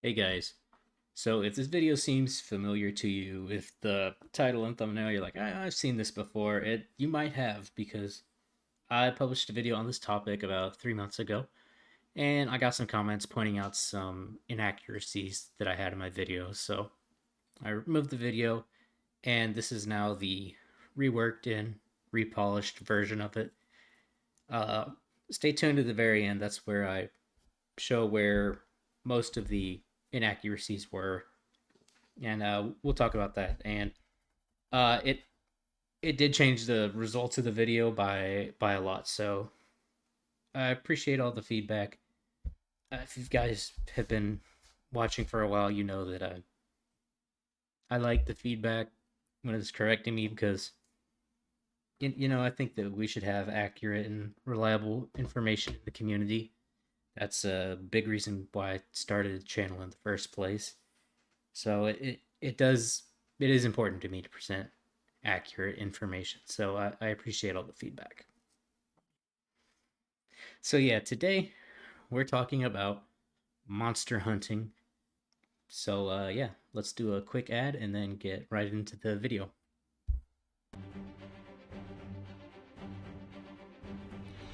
Hey guys, so if this video seems familiar to you, if the title and thumbnail you're like, I've seen this before, you might have because I published a video on this topic about 3 months ago, and I got some comments pointing out some inaccuracies that I had in my video. So I removed the video, and this is now the reworked and repolished version of it. Uh, Stay tuned to the very end. That's where I show where most of the inaccuracies were, and we'll talk about that. And it did change the results of the video by a lot. So I appreciate all the feedback. If you guys have been watching for a while, you know that I like the feedback when it's correcting me because I think that we should have accurate and reliable information in the community. That's a big reason why I started the channel in the first place. So it is important to me to present accurate information. So I appreciate all the feedback. So yeah, today we're talking about monster hunting. So yeah, let's do a quick ad and then get right into the video.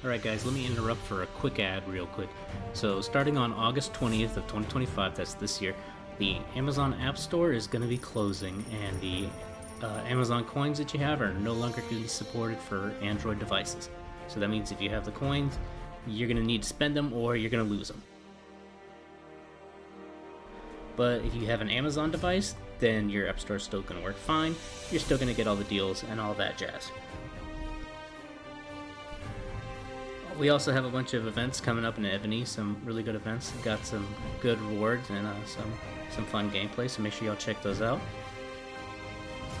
All right, guys, let me interrupt for a quick ad real quick. So starting on August 20th of 2025, that's this year, the Amazon App Store is going to be closing, and the Amazon coins that you have are no longer going to be supported for Android devices. So that means if you have the coins, you're going to need to spend them or you're going to lose them. But if you have an Amazon device, then your App Store is still going to work fine. You're still going to get all the deals and all that jazz. We also have a bunch of events coming up in Evony, some really good events. Got some good rewards and some fun gameplay, so make sure y'all check those out.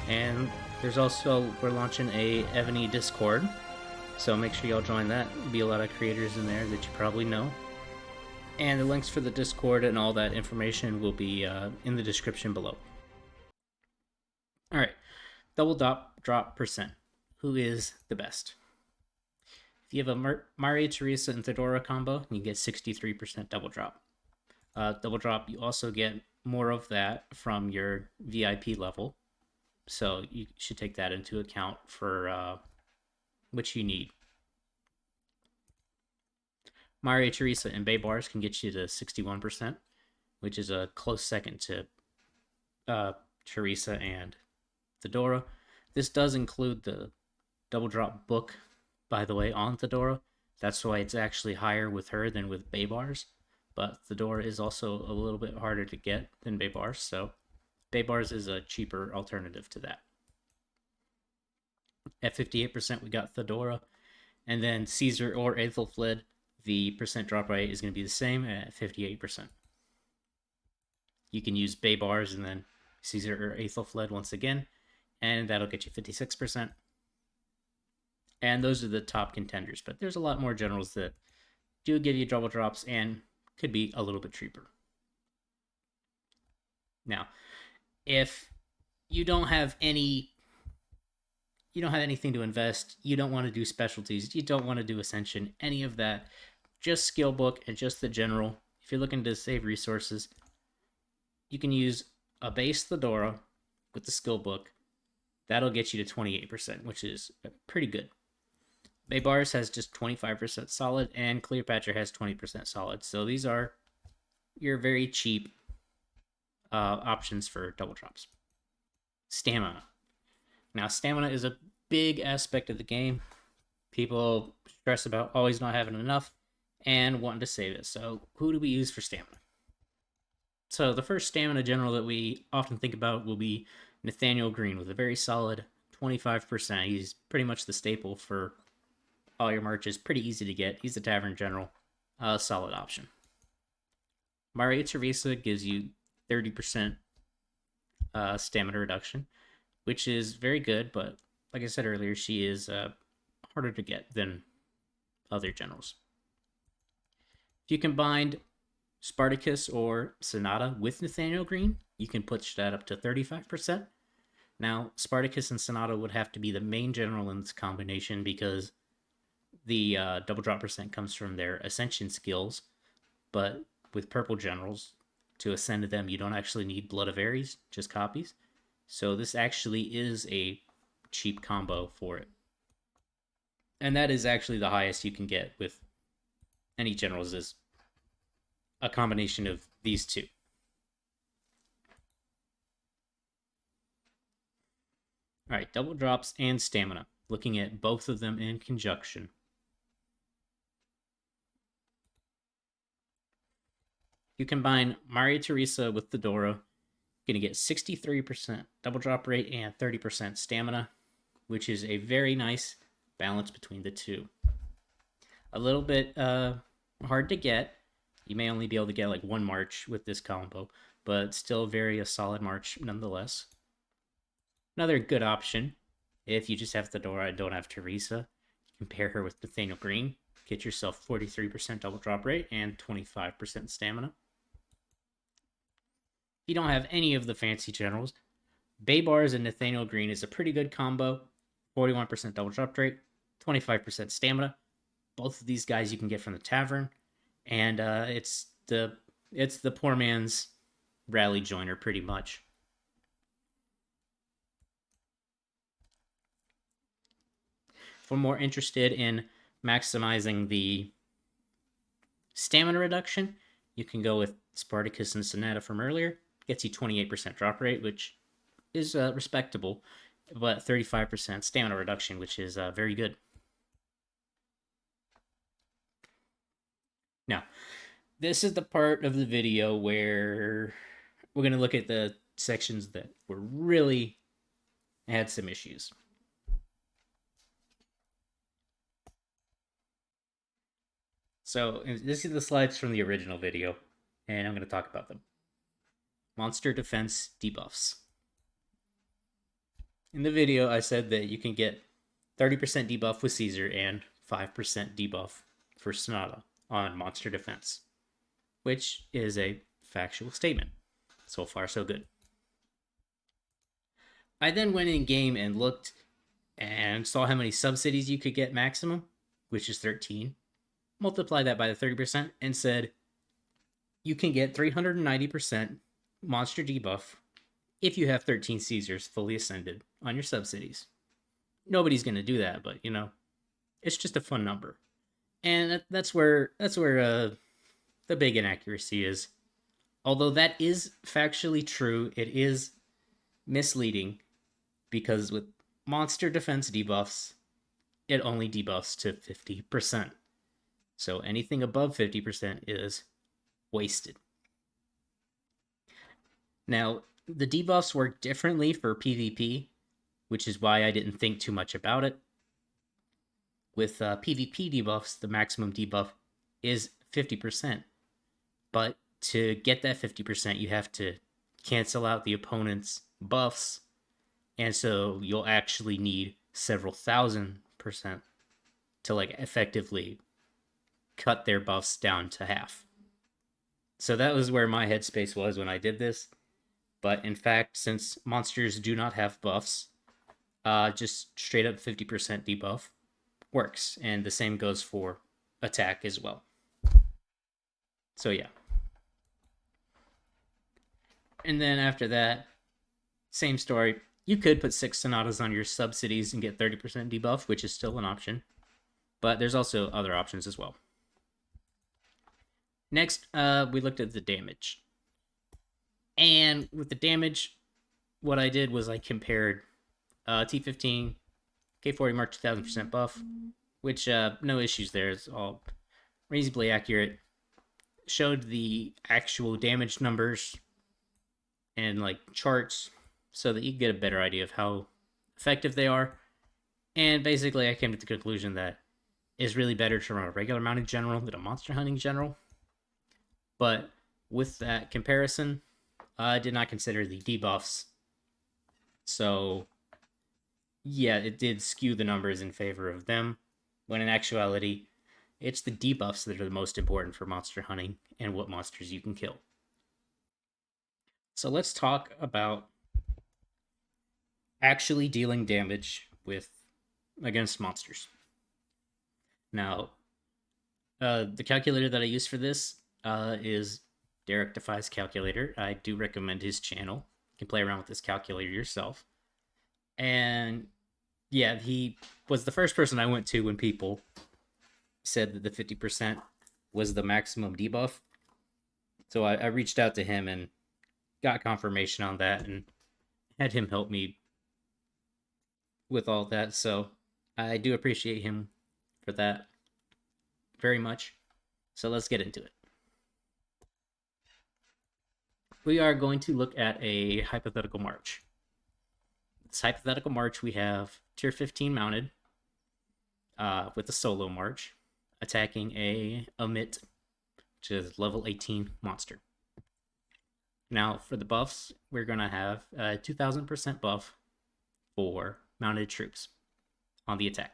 And we're launching a Evony Discord, so make sure y'all join that. There'll be a lot of creators in there that you probably know. And the links for the Discord and all that information will be in the description below. All right, double drop percent. Who is the best? If you have a Maria Teresa and Thedora combo, you get 63% double drop. Double drop, you also get more of that from your VIP level. So you should take that into account for what you need. Maria Teresa and Bay Bars can get you to 61%, which is a close second to Teresa and Thedora. This does include the double drop book, by the way, on Thedora. That's why it's actually higher with her than with Bay Bars. But Thedora is also a little bit harder to get than Bay Bars, so Bay Bars is a cheaper alternative to that. At 58%, we got Thedora. And then Caesar or Aethelflaed, the percent drop rate is going to be the same at 58%. You can use Bay Bars and then Caesar or Aethelflaed once again, and that'll get you 56%. And those are the top contenders, but there's a lot more generals that do give you double drops and could be a little bit cheaper. Now, if you don't have anything to invest, you don't want to do specialties, you don't want to do Ascension, any of that, just skill book and just the general. If you're looking to save resources, you can use a base Thedora with the skill book. That'll get you to 28%, which is pretty good. Bay Bars has just 25% solid, and Cleopatra has 20% solid. So these are your very cheap options for double drops. Stamina. Now, stamina is a big aspect of the game. People stress about always not having enough and wanting to save it. So who do we use for stamina? So the first stamina general that we often think about will be Nathaniel Green with a very solid 25%. He's pretty much the staple for all your marches. Pretty easy to get. He's a tavern general. Solid option. Maria Teresa gives you 30% stamina reduction, which is very good, but like I said earlier, she is harder to get than other generals. If you combined Spartacus or Sonata with Nathaniel Green, you can push that up to 35%. Now, Spartacus and Sonata would have to be the main general in this combination because the double drop percent comes from their Ascension skills, but with purple generals, to ascend them. You don't actually need Blood of Ares, just copies. So this actually is a cheap combo for it. And that is actually the highest you can get with any generals, is a combination of these two. All right, double drops and stamina. Looking at both of them in conjunction. You combine Maria Theresa with the Dora, you're going to get 63% double drop rate and 30% stamina, which is a very nice balance between the two. A little bit hard to get. You may only be able to get like one march with this combo, but still very a solid march nonetheless. Another good option, if you just have Thedora and don't have Teresa, compare her with Nathaniel Green. Get yourself 43% double drop rate and 25% stamina. If you don't have any of the fancy generals, Baybars and Nathaniel Green is a pretty good combo. 41% double drop rate, 25% stamina. Both of these guys you can get from the tavern, and it's the poor man's rally joiner pretty much. If we're more interested in maximizing the stamina reduction, you can go with Spartacus and Sonata from earlier. Gets you 28% drop rate, which is respectable, but 35% stamina reduction, which is very good. Now, this is the part of the video where we're going to look at the sections that were really had some issues. So this is the slides from the original video, and I'm going to talk about them. Monster defense debuffs. In the video, I said that you can get 30% debuff with Caesar and 5% debuff for Sonata on monster defense, which is a factual statement. So far, so good. I then went in game and looked and saw how many subsidies you could get maximum, which is 13. Multiply that by the 30% and said you can get 390% monster debuff if you have 13 Caesars fully ascended on your subsidies. Nobody's going to do that, but you know, it's just a fun number. And that's where the big inaccuracy is. Although that is factually true, it is misleading because with monster defense debuffs, it only debuffs to 50%. So anything above 50% is wasted. Now, the debuffs work differently for PvP, which is why I didn't think too much about it. With PvP debuffs, the maximum debuff is 50%. But to get that 50%, you have to cancel out the opponent's buffs. And so you'll actually need several thousand% to like effectively cut their buffs down to half. So that was where my headspace was when I did this. But in fact, since monsters do not have buffs, just straight up 50% debuff works. And the same goes for attack as well. So yeah. And then after that, same story. You could put 6 Sonatas on your subsidies and get 30% debuff, which is still an option. But there's also other options as well. Next, we looked at the damage. And with the damage, what I did was I compared T15, K40 Mark 2000% buff, which no issues there. It's all reasonably accurate. Showed the actual damage numbers and like charts so that you can get a better idea of how effective they are. And basically, I came to the conclusion that it's really better to run a regular mounted general than a monster hunting general. But with that comparison, I did not consider the debuffs. So, yeah, it did skew the numbers in favor of them, when in actuality, it's the debuffs that are the most important for monster hunting and what monsters you can kill. So let's talk about actually dealing damage against monsters. Now, the calculator that I use for this is Derek Defies Calculator. I do recommend his channel. You can play around with this calculator yourself. And yeah, he was the first person I went to when people said that the 50% was the maximum debuff. So I reached out to him and got confirmation on that and had him help me with all that. So I do appreciate him for that very much. So let's get into it. We are going to look at a hypothetical march. This hypothetical march, we have tier 15 mounted with a solo march attacking a Omit, which is level 18 monster. Now, for the buffs, we're going to have a 2000% buff for mounted troops on the attack,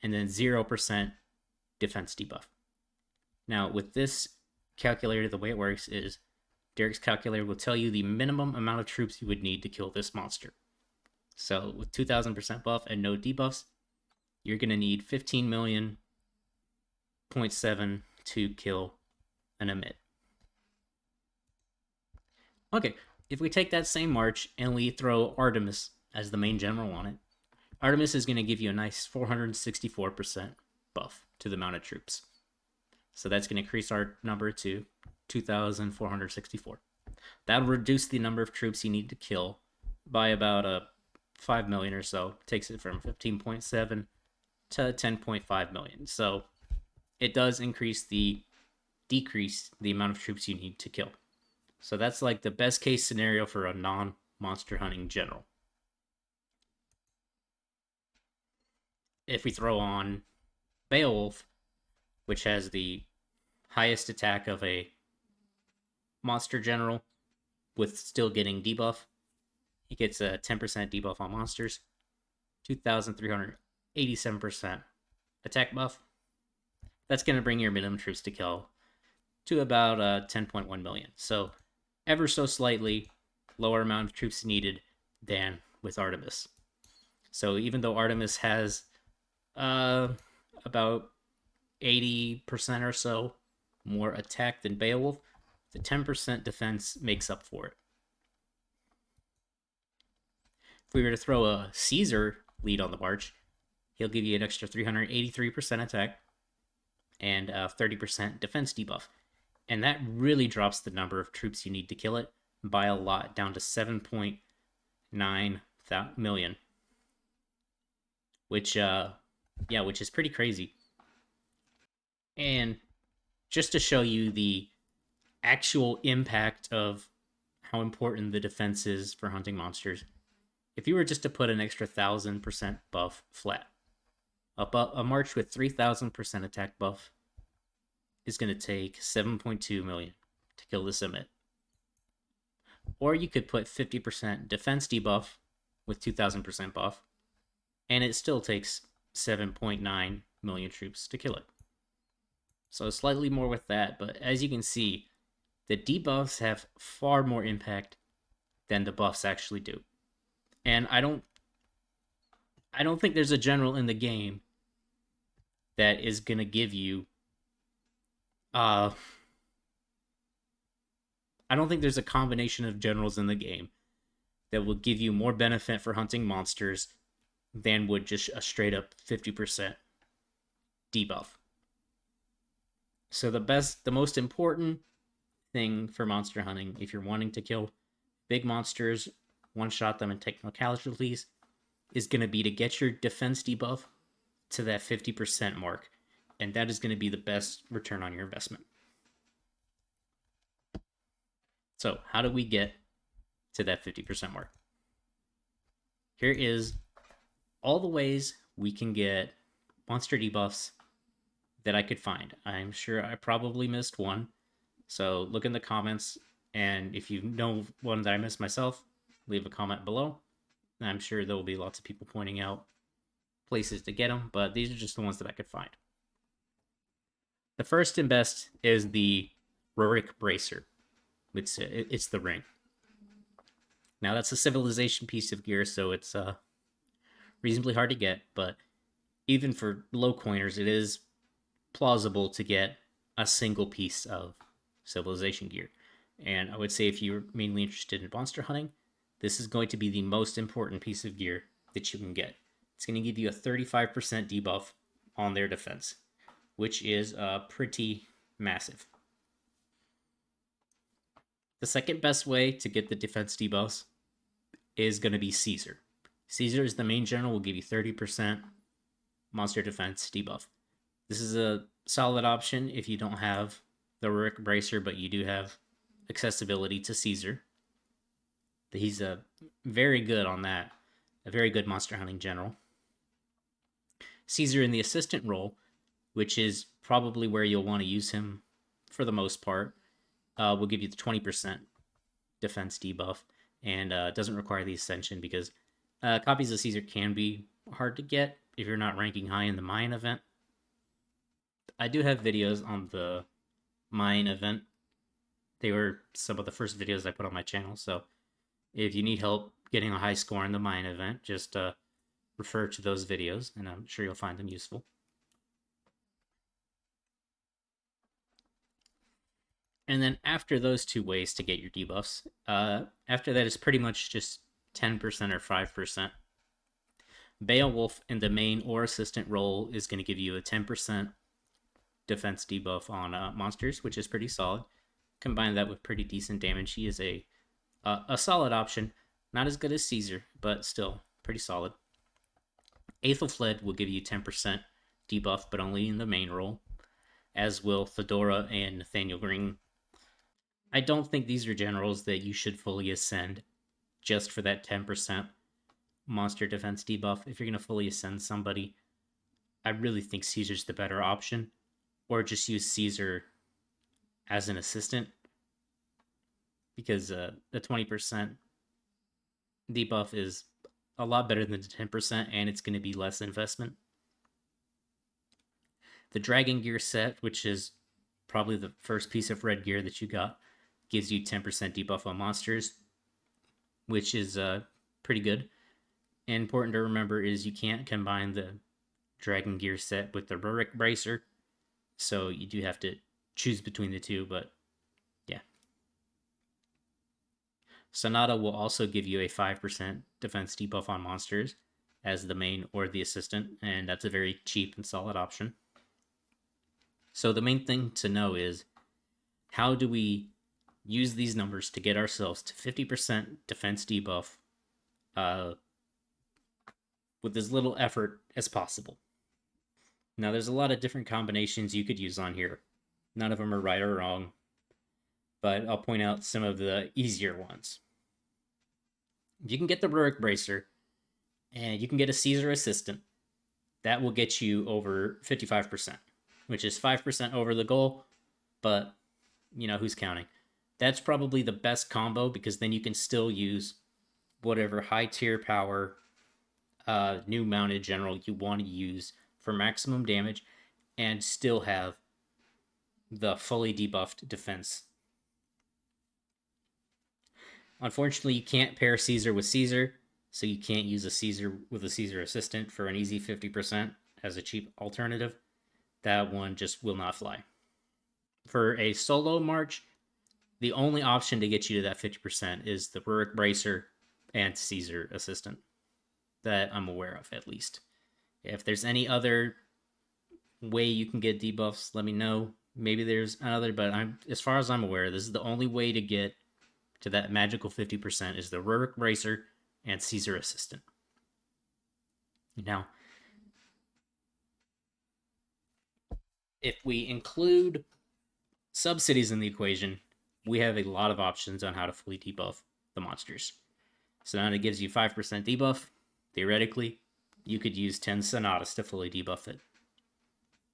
and then 0% defense debuff. Now, with this calculator, the way it works is Derek's calculator will tell you the minimum amount of troops you would need to kill this monster. So, with 2000% buff and no debuffs, you're going to need 15 million 0.7 to kill an Emit. Okay, if we take that same march and we throw Artemis as the main general on it, Artemis is going to give you a nice 464% buff to the mounted troops. So that's going to increase our number to 2,464. That'll reduce the number of troops you need to kill by about 5 million or so. Takes it from 15.7 to 10.5 million. So it does decrease the amount of troops you need to kill. So that's like the best case scenario for a non-monster hunting general. If we throw on Beowulf, which has the highest attack of a monster general with still getting debuff, he gets a 10% debuff on monsters, 2,387% attack buff. That's going to bring your minimum troops to kill to about 10.1 million. So ever so slightly lower amount of troops needed than with Artemis. So even though Artemis has about 80% or so more attack than Beowulf, the 10% defense makes up for it. If we were to throw a Caesar lead on the march, he'll give you an extra 383% attack and 30% defense debuff. And that really drops the number of troops you need to kill it by a lot, down to 7.9 million. Which is pretty crazy. And just to show you the actual impact of how important the defense is for hunting monsters, if you were just to put an extra 1,000% buff flat, a march with 3,000% attack buff is going to take 7.2 million to kill this Emit. Or you could put 50% defense debuff with 2,000% buff, and it still takes 7.9 million troops to kill it. So slightly more with that, but as you can see, the debuffs have far more impact than the buffs actually do. And I don't think there's a general in the game that is going to give you I don't think there's a combination of generals in the game that will give you more benefit for hunting monsters than would just a straight up 50% debuff. So the most important thing for monster hunting, if you're wanting to kill big monsters, one-shot them and take no casualties, is going to be to get your defense debuff to that 50% mark. And that is going to be the best return on your investment. So how do we get to that 50% mark? Here is all the ways we can get monster debuffs that I could find. I'm sure I probably missed one. So look in the comments, and if you know one that I missed myself, leave a comment below. I'm sure there will be lots of people pointing out places to get them, but these are just the ones that I could find. The first and best is the Rurik Bracer. It's the ring. Now that's a civilization piece of gear, so it's reasonably hard to get, but even for low coiners, it is plausible to get a single piece of civilization gear. And I would say if you're mainly interested in monster hunting, this is going to be the most important piece of gear that you can get. It's going to give you a 35% debuff on their defense, which is pretty massive. The second best way to get the defense debuffs is going to be Caesar. Caesar is the main general, will give you 30% monster defense debuff. This is a solid option if you don't have the Rick Bracer, but you do have accessibility to Caesar. He's a very good on that, a very good monster hunting general. Caesar in the assistant role, which is probably where you'll want to use him for the most part, will give you the 20% defense debuff, and doesn't require the ascension because copies of Caesar can be hard to get if you're not ranking high in the Mayan event. I do have videos on the Mayan event. They were some of the first videos I put on my channel, so if you need help getting a high score in the Mayan event, just refer to those videos, and I'm sure you'll find them useful. And then after those two ways to get your debuffs, after that is pretty much just 10% or 5%. Beowulf in the main or assistant role is going to give you a 10% defense debuff on monsters, which is pretty solid. Combine that with pretty decent damage. He is a solid option. Not as good as Caesar, but still pretty solid. Aethelflaed will give you 10% debuff, but only in the main role, as will Fedora and Nathaniel Green. I don't think these are generals that you should fully ascend just for that 10% monster defense debuff. If you're going to fully ascend somebody, I really think Caesar's the better option, or just use Caesar as an assistant, because the 20% debuff is a lot better than the 10%, and it's going to be less investment. The Dragon Gear set, which is probably the first piece of red gear that you got, gives you 10% debuff on monsters, which is pretty good. And important to remember is you can't combine the Dragon Gear set with the Rurik Bracer, so you do have to choose between the two, but yeah. Sonata will also give you a 5% defense debuff on monsters as the main or the assistant, and that's a very cheap and solid option. So the main thing to know is, how do we use these numbers to get ourselves to 50% defense debuff with as little effort as possible? Now, there's a lot of different combinations you could use on here. None of them are right or wrong, but I'll point out some of the easier ones. If you can get the Rurik Bracer, and you can get a Caesar assistant, that will get you over 55%, which is 5% over the goal, but you know, who's counting? That's probably the best combo, because then you can still use whatever high tier power new mounted general you want to use for maximum damage and still have the fully debuffed defense. Unfortunately, you can't pair Caesar with Caesar, so you can't use a Caesar with a Caesar assistant for an easy 50% as a cheap alternative. That one just will not fly. For a solo march, the only option to get you to that 50% is the Rurik Bracer and Caesar assistant that I'm aware of, at least. If there's any other way you can get debuffs, let me know. Maybe there's another, but as far as I'm aware, this is the only way to get to that magical 50% is the Rurik Bracer and Caesar assistant. Now, if we include subsidies in the equation, we have a lot of options on how to fully debuff the monsters. Sonata gives you 5% debuff. Theoretically, you could use 10 Sonatas to fully debuff it.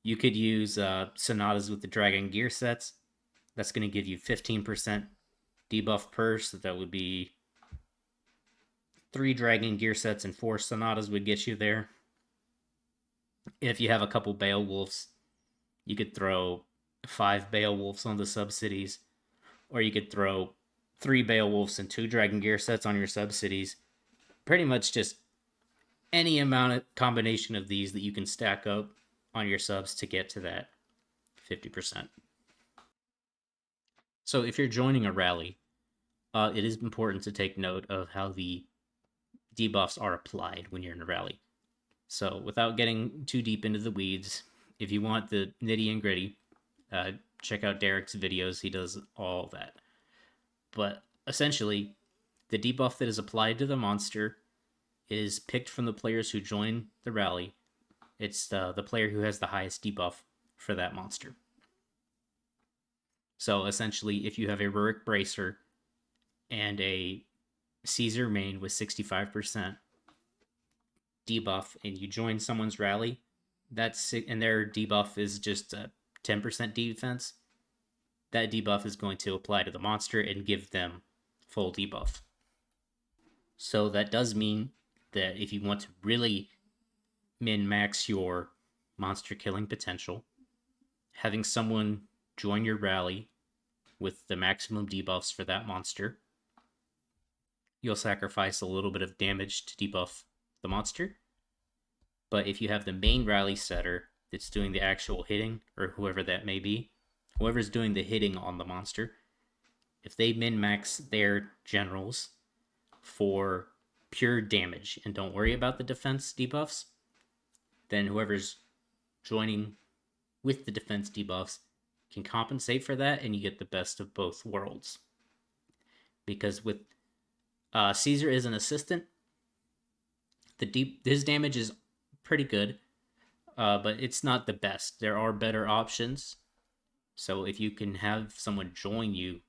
You could use Sonatas with the Dragon Gear sets. That's going to give you 15% debuff per, so that would be 3 Dragon Gear sets and 4 Sonatas would get you there. If you have a couple Beowulfs, you could throw 5 Beowulfs on the subsidies, or you could throw 3 Beowulfs and 2 Dragon Gear sets on your subsidies. Pretty much just any amount of combination of these that you can stack up on your subs to get to that 50%. So if you're joining a rally, it is important to take note of how the debuffs are applied when you're in a rally. So without getting too deep into the weeds, if you want the nitty and gritty, uh, check out Derek's videos. He does all that. But essentially, the debuff that is applied to the monster is picked from the players who join the rally. It's the player who has the highest debuff for that monster. So essentially, if you have a Rurik Bracer and a Caesar main with 65% debuff and you join someone's rally, and their debuff is just a 10% defense, that debuff is going to apply to the monster and give them full debuff. So that does mean that if you want to really min max your monster killing potential, having someone join your rally with the maximum debuffs for that monster, you'll sacrifice a little bit of damage to debuff the monster. But if you have the main rally setter that's doing the actual hitting, or whoever that may be, whoever's doing the hitting on the monster, if they min max their generals for pure damage and don't worry about the defense debuffs, then whoever's joining with the defense debuffs can compensate for that, and you get the best of both worlds. Because with Caesar as an assistant, his damage is pretty good, but it's not the best. There are better options. So if you can have someone join you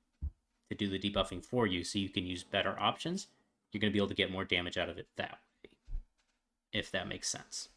to do the debuffing for you, so you can use better options, you're going to be able to get more damage out of it that way, if that makes sense.